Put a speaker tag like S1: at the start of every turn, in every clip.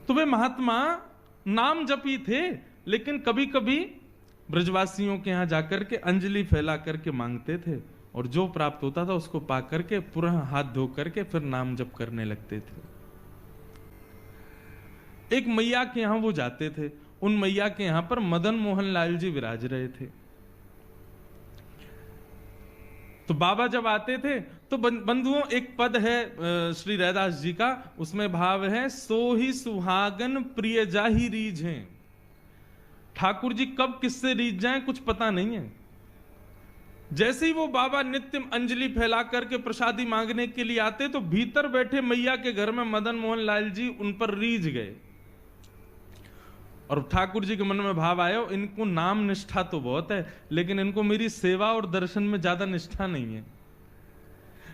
S1: तो वे महात्मा नाम जपी थे, लेकिन कभी कभी ब्रजवासियों के यहां जाकर के अंजलि फैला करके मांगते थे, और जो प्राप्त होता था उसको पा करके पुनः हाथ धो करके फिर नाम जप करने लगते थे। एक मैया के यहां वो जाते थे, उन मैया के यहां पर मदन मोहन लाल जी विराज रहे थे। तो बाबा जब आते थे तो बंधुओं एक पद है श्री रैदास जी का, उसमें भाव है, सो ही सुहागन प्रिय जाही रीझ हैं। ठाकुर जी कब किससे रीझ जाएं कुछ पता नहीं है। जैसे ही वो बाबा नित्य अंजलि फैला करके प्रसादी मांगने के लिए आते तो भीतर बैठे मैया के घर में मदन मोहन लाल जी उन पर रीझ गए, और ठाकुर जी के मन में भाव आया, इनको नाम निष्ठा तो बहुत है, लेकिन इनको मेरी सेवा और दर्शन में ज्यादा निष्ठा नहीं है।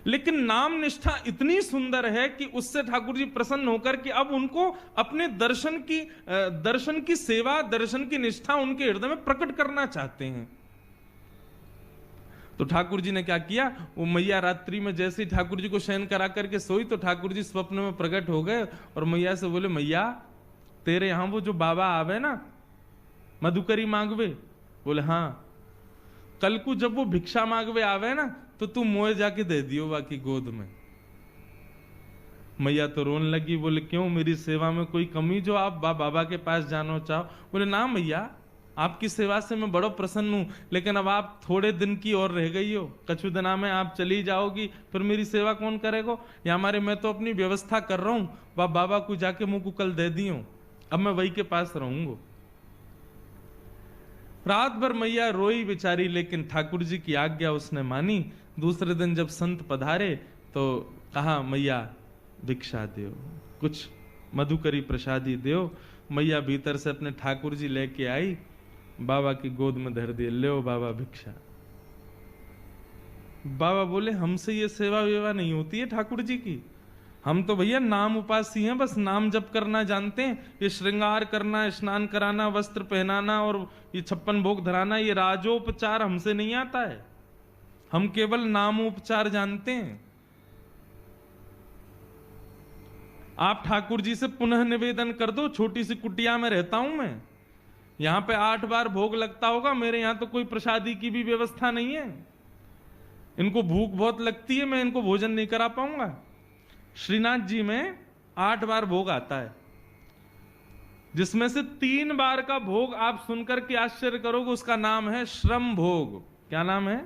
S1: लेकिन नाम निष्ठा इतनी सुंदर है कि उससे ठाकुर जी प्रसन्न होकर के अब उनको अपने दर्शन की सेवा, दर्शन की निष्ठा उनके हृदय में प्रकट करना चाहते हैं। तो ठाकुर जी ने क्या किया, वो मैया रात्रि में जैसे ही ठाकुर जी को शयन करा करके सोई तो ठाकुर जी स्वप्न में प्रकट हो गए और मैया से बोले, मैया तेरे यहां वो जो बाबा आवे ना मधुकरी मांगवे, बोले हाँ, कल को जब वो भिक्षा मांगवे आवे ना तो तू मोए जाके दे दियो बाकी गोद में। मैया तो रोने लगी, बोले क्यों, मेरी सेवा में कोई कमी जो आप बाबा के पास जाना चाहो? बोले ना मैया, आपकी सेवा से मैं बड़ा प्रसन्न हूं, लेकिन अब आप थोड़े दिन की और रह गई हो, कछु दिना में आप चली जाओगी, फिर मेरी सेवा कौन करेगा? या हमारे मैं तो अपनी व्यवस्था कर रहा हूं, बाबा को जाके मुंह को कल दे दी हूं, अब मैं वही के पास रहूंगा। रात भर मैया रोई बेचारी, लेकिन ठाकुर जी की आज्ञा उसने मानी। दूसरे दिन जब संत पधारे तो कहा, मैया भिक्षा दो, कुछ मधुकरी प्रसादी दो। मैया भीतर से अपने ठाकुर जी लेके आई, बाबा की गोद में धर दिए, ले बाबा भिक्षा। बाबा बोले, हमसे ये सेवा वेवा नहीं होती है ठाकुर जी की, हम तो भैया नाम उपासी हैं, बस नाम जप करना जानते हैं। ये श्रृंगार करना, स्नान कराना, वस्त्र पहनाना और ये 56 भोग धराना, ये राजोपचार हमसे नहीं आता है, हम केवल नामोपचार जानते हैं। आप ठाकुर जी से पुनः निवेदन कर दो, छोटी सी कुटिया में रहता हूं मैं, यहां पे 8 बार भोग लगता होगा, मेरे यहां तो कोई प्रसादी की भी व्यवस्था नहीं है, इनको भूख बहुत लगती है, मैं इनको भोजन नहीं करा पाऊंगा। श्रीनाथ जी में 8 बार भोग आता है, जिसमें से 3 बार का भोग आप सुनकर के आश्चर्य करोगे, उसका नाम है श्रम भोग। क्या नाम है?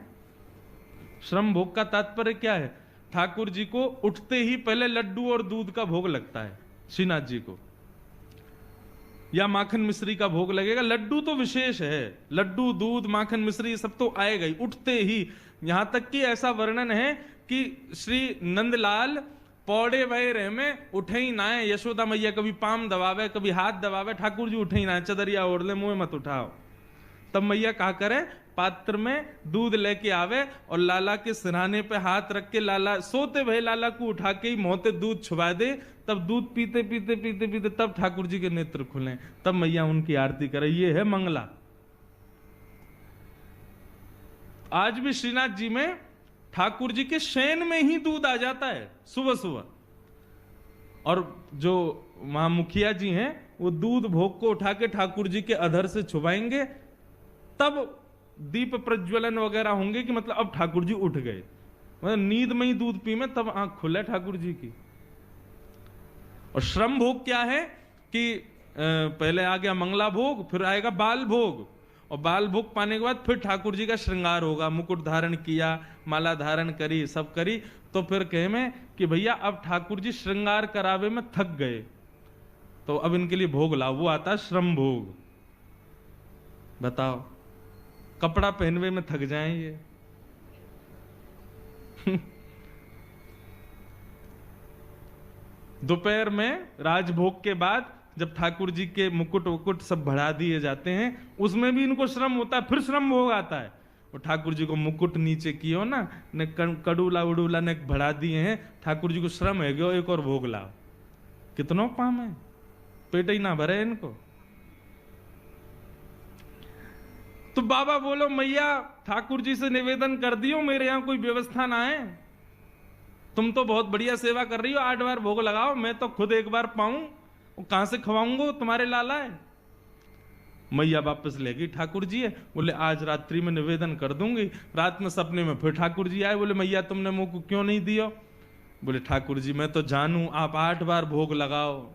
S1: श्रम भोग का तात्पर्य क्या है? ठाकुर जी को उठते ही पहले लड्डू और दूध का भोग लगता है श्रीनाथ जी को, या माखन मिश्री का भोग लगेगा। लड्डू तो विशेष है, लड्डू दूध माखन मिश्री सब तो आएगा ही उठते ही। यहां तक कि ऐसा वर्णन है कि श्री नंदलाल पौड़े वह रहे में उठे ही ना है, यशोदा मैया कभी पाम दबावे कभी हाथ दबावे, ठाकुर जी उठे ही ना है, चदरिया ओढ़ ले, मुंह मत उठाओ। तब मैया कहा करे, पात्र में दूध लेके आवे और लाला के सिरहाने पे हाथ रख के लाला सोते भय लाला को उठा के ही मोहते दूध छुपा दे, तब दूध पीते पीते पीते पीते तब ठाकुर जी के नेत्र खुले, तब मैया उनकी आरती करे। ये है मंगला। आज भी श्रीनाथ जी में ठाकुर जी के शयन में ही दूध आ जाता है सुबह सुबह, और जो वहां मुखिया जी हैं वो दूध भोग को उठा के ठाकुर जी के अधर से छुपाएंगे, तब दीप प्रज्वलन वगैरह होंगे कि मतलब अब ठाकुर जी उठ गए, मतलब नींद में ही दूध पी में तब आंख खुले ठाकुर जी की। और श्रम भोग क्या है कि पहले आ गया मंगला भोग, फिर आएगा बाल भोग, और बाल भोग पाने के बाद फिर ठाकुर जी का श्रृंगार होगा, मुकुट धारण किया, माला धारण करी, सब करी, तो फिर कहे में कि भैया अब ठाकुर जी श्रृंगार करावे में थक गए, तो अब इनके लिए भोग लाओ, वो आता है श्रम भोग। बताओ, कपड़ा पहनवे में थक जाएं ये दोपहर में राजभोग के बाद जब ठाकुर जी के मुकुट वुकुट सब बढ़ा दिए जाते हैं, उसमें भी इनको श्रम होता है, फिर श्रम भोग आता है। और ठाकुर जी को मुकुट नीचे कियो ना, ने कड़ूला उड़ूला ने बढ़ा दिए हैं, ठाकुर जी को श्रम है गयो एक और भोग लाओ। कितनों पाम है, पेट ही ना भरे इनको। तो बाबा बोलो, मैया ठाकुर जी से निवेदन कर दियो, मेरे यहां कोई व्यवस्था ना है, तुम तो बहुत बढ़िया सेवा कर रही हो, 8 बार भोग लगाओ, मैं तो खुद एक बार पाऊं, वो कहां से खवाऊंगा, तुम्हारे लाला है। मैया वापस ले गई, ठाकुर जी है, बोले आज रात्रि में निवेदन कर दूंगी। रात में सपने में फिर ठाकुर जी आए, बोले मैया तुमने मुंह को क्यों नहीं दिया। बोले ठाकुर जी मैं तो जानू आप 8 बार भोग लगाओ,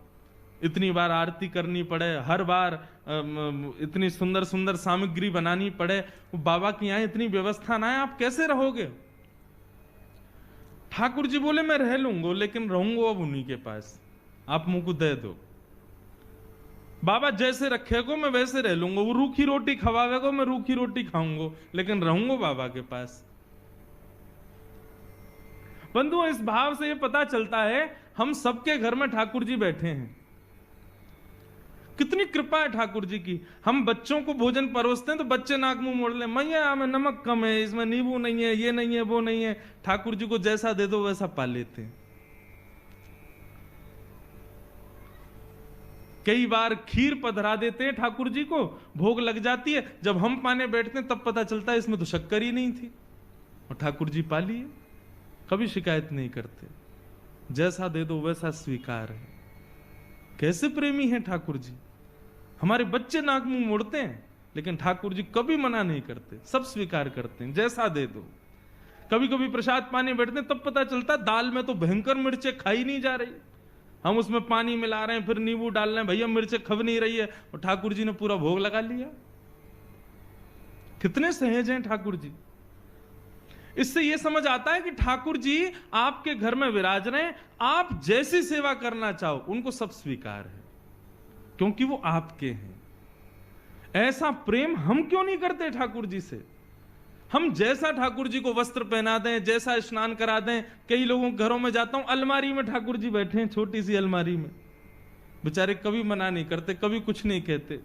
S1: इतनी बार आरती करनी पड़े, हर बार इतनी सुंदर सुंदर सामग्री बनानी पड़े, बाबा की यहाँ इतनी व्यवस्था ना है, आप कैसे रहोगे। ठाकुर जी बोले मैं रह लूंगा, लेकिन रहूंगा अब उन्हीं के पास, आप मुंह को दे दो। बाबा जैसे रखेगो मैं वैसे रह लूंगा, वो रूखी रोटी खवावेगो मैं रूखी रोटी खाऊंगा, लेकिन रहूंगा बाबा के पास। बंधुओं इस भाव से ये पता चलता है हम सबके घर में ठाकुर जी बैठे हैं। कितनी कृपा है ठाकुर जी की। हम बच्चों को भोजन परोसते हैं तो बच्चे नाक मुंह मोड़ ले, मैया में नमक कम है, इसमें नींबू नहीं है, ये नहीं है, वो नहीं है। ठाकुर जी को जैसा दे दो वैसा पा लेते हैं। कई बार खीर पधरा देते हैं ठाकुर जी को, भोग लग जाती है, जब हम पाने बैठते हैं तब पता चलता है इसमें तो शक्कर ही नहीं थी, और ठाकुर जी पा लिए। कभी शिकायत नहीं करते, जैसा दे दो वैसा स्वीकार है। कैसे प्रेमी हैं ठाकुर जी। हमारे बच्चे नाक मुंह मोड़ते हैं, लेकिन ठाकुर जी कभी मना नहीं करते, सब स्वीकार करते हैं, जैसा दे दो। कभी कभी प्रसाद पाने बैठते हैं तब पता चलता दाल में तो भयंकर मिर्चें खाई नहीं जा रही, हम उसमें पानी मिला रहे हैं, फिर नींबू डाल रहे हैं, भैया मिर्चें खब नहीं रही है, और ठाकुर जी ने पूरा भोग लगा लिया। कितने सहज हैं ठाकुर जी। इससे यह समझ आता है कि ठाकुर जी आपके घर में विराज रहे हैं, आप जैसी सेवा करना चाहो उनको सब स्वीकार है, क्योंकि वो आपके हैं। ऐसा प्रेम हम क्यों नहीं करते ठाकुर जी से। हम जैसा ठाकुर जी को वस्त्र पहना दें, जैसा स्नान करा दें। कई लोगों के घरों में जाता हूं, अलमारी में ठाकुर जी बैठे हैं, छोटी सी अलमारी में, बेचारे कभी मना नहीं करते, कभी कुछ नहीं कहते।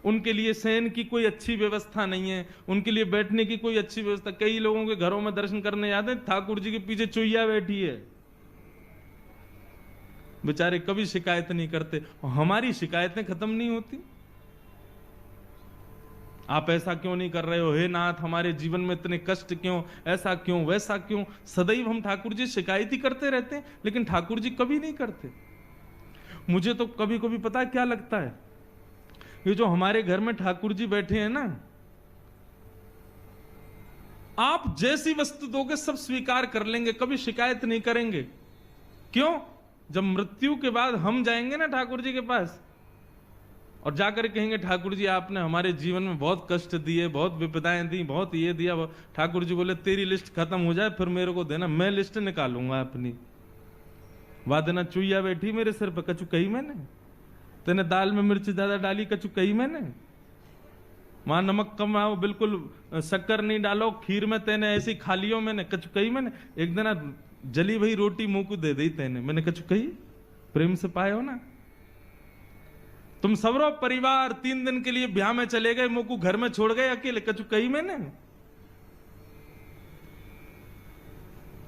S1: उनके लिए शयन की कोई अच्छी व्यवस्था नहीं है, उनके लिए बैठने की कोई अच्छी व्यवस्था। कई लोगों के घरों में दर्शन करने जाते हैं, ठाकुर जी के पीछे चुईया बैठी है, बेचारे कभी शिकायत नहीं करते। और हमारी शिकायतें खत्म नहीं होती। आप ऐसा क्यों नहीं कर रहे हो, हे नाथ हमारे जीवन में इतने कष्ट क्यों, ऐसा क्यों वैसा क्यों। सदैव हम ठाकुर जी शिकायत ही करते रहते हैं, लेकिन ठाकुर जी कभी नहीं करते। मुझे तो कभी कभी पता है क्या लगता है, ये जो हमारे घर में ठाकुर जी बैठे हैं ना, आप जैसी वस्तु दोगे सब स्वीकार कर लेंगे, कभी शिकायत नहीं करेंगे। क्यों, जब मृत्यु के बाद हम जाएंगे ना ठाकुर जी के पास, और जाकर कहेंगे ठाकुर जी आपने हमारे जीवन में बहुत कष्ट दिए, बहुत विपदाएं दी, बहुत ये दिया। ठाकुर जी बोले तेरी लिस्ट खत्म हो जाए फिर मेरे को देना, मैं लिस्ट निकालूंगा अपनी। वादना चुईया बैठी मेरे सिर पर, कछु कही मैंने, तेने दाल में मिर्च ज्यादा डाली, कछु कही मैंने, वहां नमक कम आओ, बिल्कुल शक्कर नहीं डालो, खीर में तेने ऐसी खा लियो मैंने, कछु कही मैंने। एक दिन जली भई रोटी मुंह को दे दी तेने, मैंने कछु कही। प्रेम से पाए हो ना। तुम सबरो परिवार 3 दिन के लिए ब्याह में चले गए, मुंह को घर में छोड़ गए अकेले, कछु कही मैंने।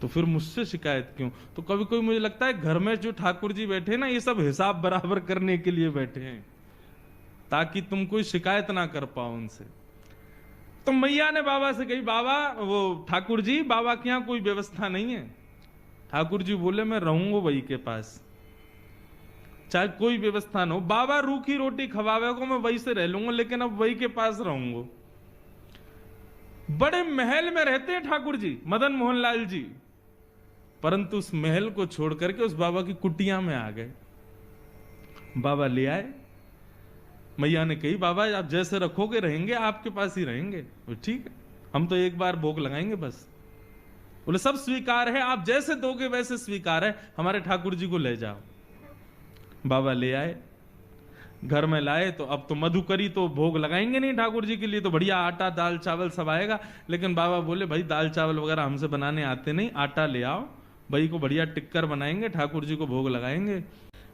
S1: तो फिर मुझसे शिकायत क्यों। तो कभी कोई मुझे लगता है घर में जो ठाकुर जी बैठे ना, ये सब हिसाब बराबर करने के लिए बैठे हैं, ताकि तुम कोई शिकायत ना कर पाओ उनसे। तो मैया ने बाबा से कही, बाबा वो ठाकुर जी बाबा के यहां कोई व्यवस्था नहीं है। ठाकुर जी बोले मैं रहूंगा वही के पास, चाहे कोई व्यवस्था न हो। बाबा रूखी रोटी खवावे को मैं वही से रह लूंगा, लेकिन अब वही के पास रहूंगा। बड़े महल में रहते हैं ठाकुर जी, मदन मोहन लाल जी, परंतु उस महल को छोड़ करके उस बाबा की कुटिया में आ गए। बाबा ले आए, मैया ने कही बाबा आप जैसे रखोगे रहेंगे, आपके पास ही रहेंगे। ठीक है, हम तो एक बार भोग लगाएंगे बस। बोले सब स्वीकार है, आप जैसे दोगे वैसे स्वीकार है, हमारे ठाकुर जी को ले जाओ। बाबा ले आए, घर में लाए तो अब तो मधुकरी तो भोग लगाएंगे नहीं ठाकुर जी के लिए, तो बढ़िया आटा दाल चावल सब आएगा। लेकिन बाबा बोले भाई दाल चावल वगैरह हमसे बनाने आते नहीं, आटा ले आओ, भाई को बढ़िया टिक्कर बनाएंगे, ठाकुर जी को भोग लगाएंगे।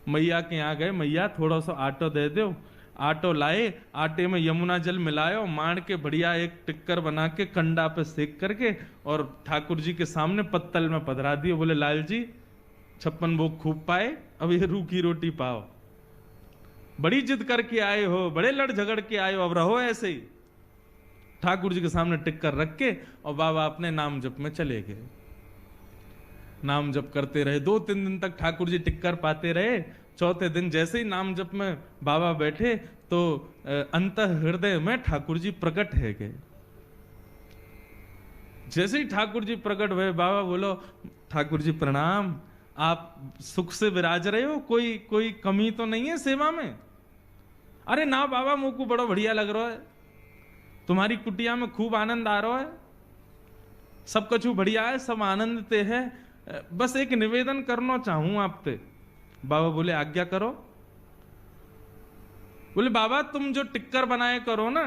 S1: मैया के यहाँ गए, मैया थोड़ा सा आटा दे दो। आटो लाए, आटे में यमुना जल मिलायो, मार के बढ़िया एक टिक्कर बना के कंडा पे सेक करके और ठाकुर जी के सामने पत्तल में पधरा दिए। बोले लाल जी 56 भोग खूब पाए, अब ये रूखी रोटी पाओ। बड़ी जिद करके आए हो, बड़े लड़ झगड़ के आए हो, अब रहो ऐसे ही। ठाकुर जी के सामने टिक्कर रख के और बाबा अपने नाम जप में चले गए। नाम जप करते रहे, 2-3 दिन तक ठाकुर जी टिक्कर पाते रहे। चौथे दिन जैसे ही नाम जप में बाबा बैठे तो अंतः हृदय में ठाकुर जी प्रकट है गए। जैसे ही ठाकुर जी प्रकट हुए, बाबा बोलो ठाकुर जी प्रणाम, आप सुख से विराज रहे हो, कोई कमी तो नहीं है सेवा में? अरे ना बाबा, मुझको बड़ा बढ़िया लग रहा है, तुम्हारी कुटिया में खूब आनंद आ रहा है, सब कछु बढ़िया है, सब आनंद ते है, बस एक निवेदन करना चाहूं आपसे। बाबा बोले आज्ञा करो। बोले बाबा तुम जो टिक्कर बनाए करो ना,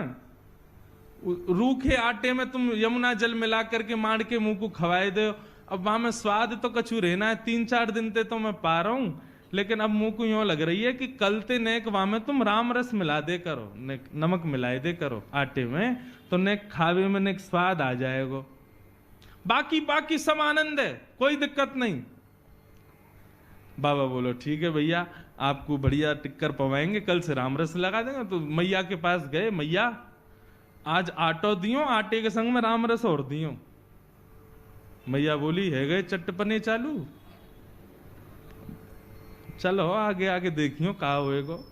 S1: रूखे आटे में तुम यमुना जल मिला करके मार के मुंह को खवाए दो, अब वहां में स्वाद तो कछु रहना है, 3-4 दिन ते तो मैं पा रहा हूं, लेकिन अब मुंह को यूं लग रही है कि कल ते नेक वहां में तुम राम रस मिला दे करो, नमक मिलाए दे करो आटे में, तो नेक खावे में नेक स्वाद आ जाएगा। बाकी सब आनंद है, कोई दिक्कत नहीं। बाबा बोलो ठीक है भैया, आपको बढ़िया टिक्कर पवाएंगे, कल से राम रस लगा देंगे। तो मैया के पास गए, मैया आज आटो दियो, आटे के संग में राम रस और दियो। मैया बोली है गए चट्टपने चालू, चलो आगे आगे देखियो का होएगो।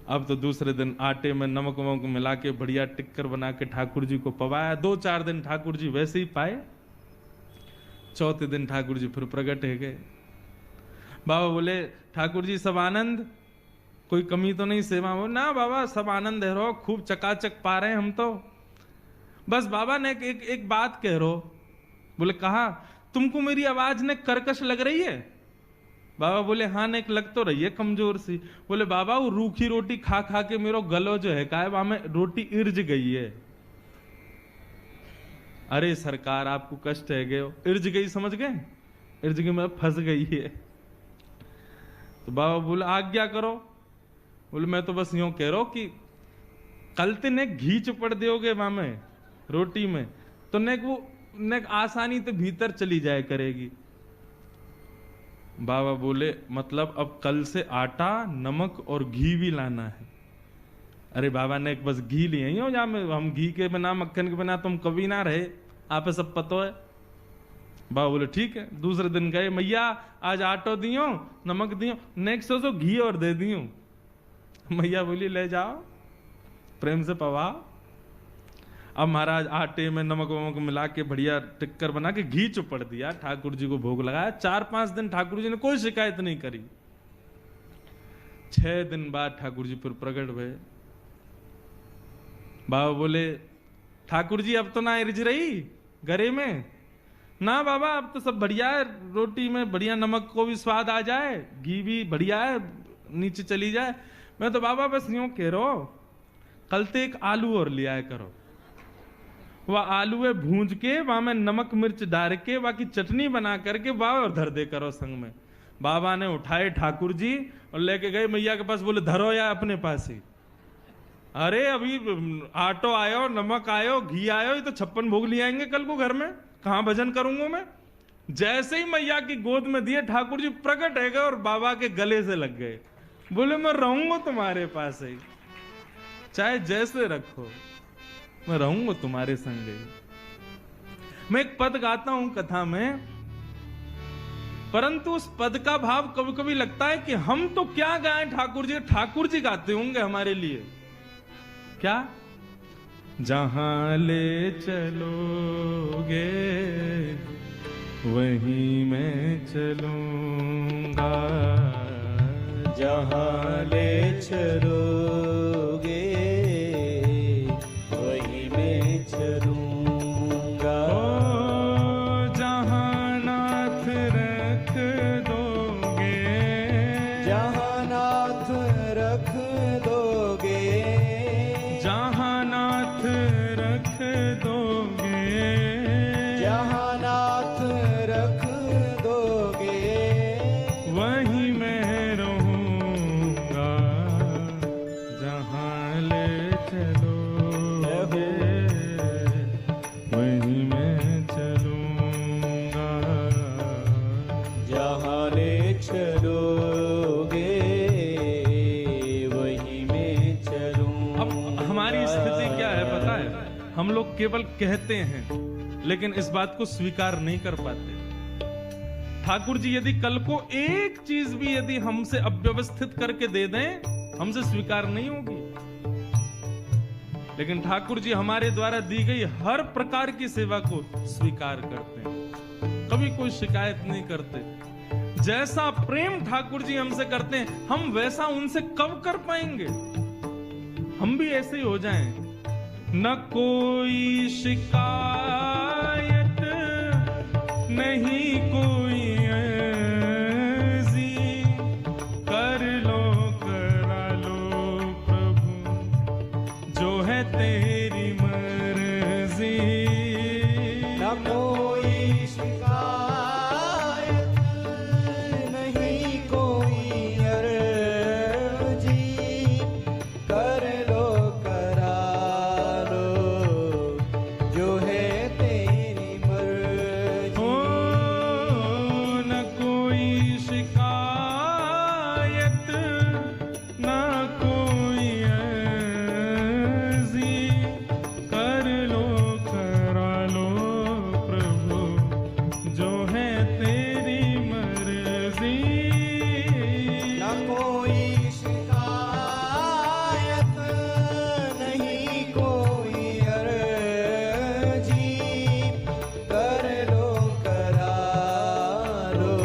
S1: अब तो दूसरे दिन आटे में नमक वमक मिला के बढ़िया टिक्कर बना के ठाकुर जी को पवाया। 2-4 दिन ठाकुर जी वैसे ही पाए। चौथे दिन ठाकुर जी फिर प्रकट है गए। बाबा बोले ठाकुर जी सब आनंद, कोई कमी तो नहीं सेवा में? ना बाबा सब आनंद है रो, खूब चकाचक पा रहे हैं हम तो। बस बाबा ने एक बात कह रो। बोले कहा, तुमको मेरी आवाज ने कर्कश लग रही है? बाबा बोले हाँ नेक लग तो रही है कमजोर सी। बोले बाबा वो रूखी रोटी खा खा के मेरो गलो जो है का वहां में रोटी इर्ज गई है। अरे सरकार आपको कष्ट है गए, इर्ज गई समझ गए? इर्ज गई मतलब फंस गई है। तो बाबा बोले आज्ञा करो। बोले मैं तो बस यूं कह रहा हूं कि कल ते ने घी चुपड़ दोगे वहां में रोटी में, तो नेक वो नेक आसानी से भीतर चली जाए करेगी। बाबा बोले मतलब अब कल से आटा नमक और घी भी लाना है। अरे बाबा ने बस घी लिए ही हो, या हम घी के बिना मक्खन के बिना तुम कभी ना रहे, आप सब पता है। बाबा बोले ठीक है। दूसरे दिन गए, मैया आज आटो दियो नमक दियो, नेक्स्ट तो घी और दे दियो। मैया बोली ले जाओ प्रेम से पवा। अब महाराज आटे में नमक वमक मिला के बढ़िया टिक्कर बना के घी चुपड़ दिया, ठाकुर जी को भोग लगाया। 4-5 दिन ठाकुर जी ने कोई शिकायत नहीं करी। 6 दिन बाद ठाकुर जी फिर प्रकट हुए। बाबा बोले ठाकुर जी अब तो ना इर्ज रही गरे में? ना बाबा अब तो सब बढ़िया है, रोटी में बढ़िया नमक को भी स्वाद आ जाए, घी भी बढ़िया है, नीचे चली जाए। मैं तो बाबा बस यूं कह रहा हूं, कल तो एक आलू और ले आया करो, वह आलू है भूंज के वहां में नमक मिर्च डाल के बाकी चटनी बना करके बाबा और धर दे करो संग में। बाबा ने उठाए ठाकुर जी और लेके गए मैया के पास। बोले धरो या अपने पास ही। अरे अभी आटो आयो, नमक आयो, घी आयो, ये तो 56 भोग ले आएंगे कल को घर में, कहां भजन करूंगा मैं। जैसे ही मैया की गोद में दिए ठाकुर जी प्रकट है गए और बाबा के गले से लग गए। बोले मैं रहूंगा तुम्हारे पास ही, चाहे जैसे रखो, मैं रहूंगा तुम्हारे संग। मैं एक पद गाता हूं कथा में, परंतु उस पद का भाव कभी कभी लगता है कि हम तो क्या गाएं ठाकुर जी गाते होंगे हमारे लिए। क्या? जहां ले चलोगे वहीं मैं चलूंगा,
S2: जहां ले चलोगे वहीं मैं चलूंगा।
S1: जहां नाथ रख दोगे,
S2: जहां नाथ रख दोगे,
S1: जहां नाथ रख दोगे,
S2: जहां नाथ रख दोगे
S1: वहीं मैं रहूंगा। जहां ले चलोगे वहीं मैं चलूंगा,
S2: जहां ले चलोगे वहीं मैं चलूंगा।
S1: अब हमारी स्थिति क्या है पता है? हम लोग केवल कहते हैं लेकिन इस बात को स्वीकार नहीं कर पाते। ठाकुर जी यदि कल को एक चीज भी यदि हमसे अव्यवस्थित करके दे दें, हमसे स्वीकार नहीं होगी। लेकिन ठाकुर जी हमारे द्वारा दी गई हर प्रकार की सेवा को स्वीकार करते हैं, कभी कोई शिकायत नहीं करते। जैसा प्रेम ठाकुर जी हमसे करते हैं, हम वैसा उनसे कब कर पाएंगे? हम भी ऐसे ही हो जाएं। न कोई शिकायत नहीं कोई अर्जी, कर लो करा लो प्रभु जो है तेरी मर्जी।
S2: न कोई शिकायत नहीं कोई अर्जी, कर लो करा लो जो है तेरी मर्जी।
S1: हो न कोई शिकायत न कोई अर्जी, कर लो करा लो प्रभु जो है तेरी मर्जी।
S2: न कोई शिकायत नहीं कोई अर्जी, कर लो करा लो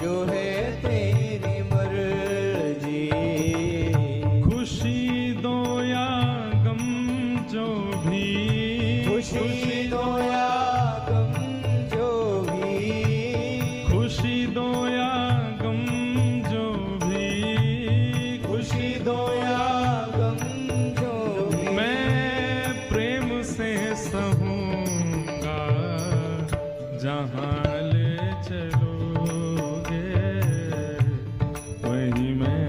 S2: जो है तेरी मर्जी।
S1: खुशी दो या गम जो भी,
S2: खुशी दो या गम जो भी,
S1: खुशी दो या गम जो भी,
S2: खुशी दो या गम जो भी,
S1: मैं प्रेम से सहूंगा जहां ले चलोगे वहीं मैं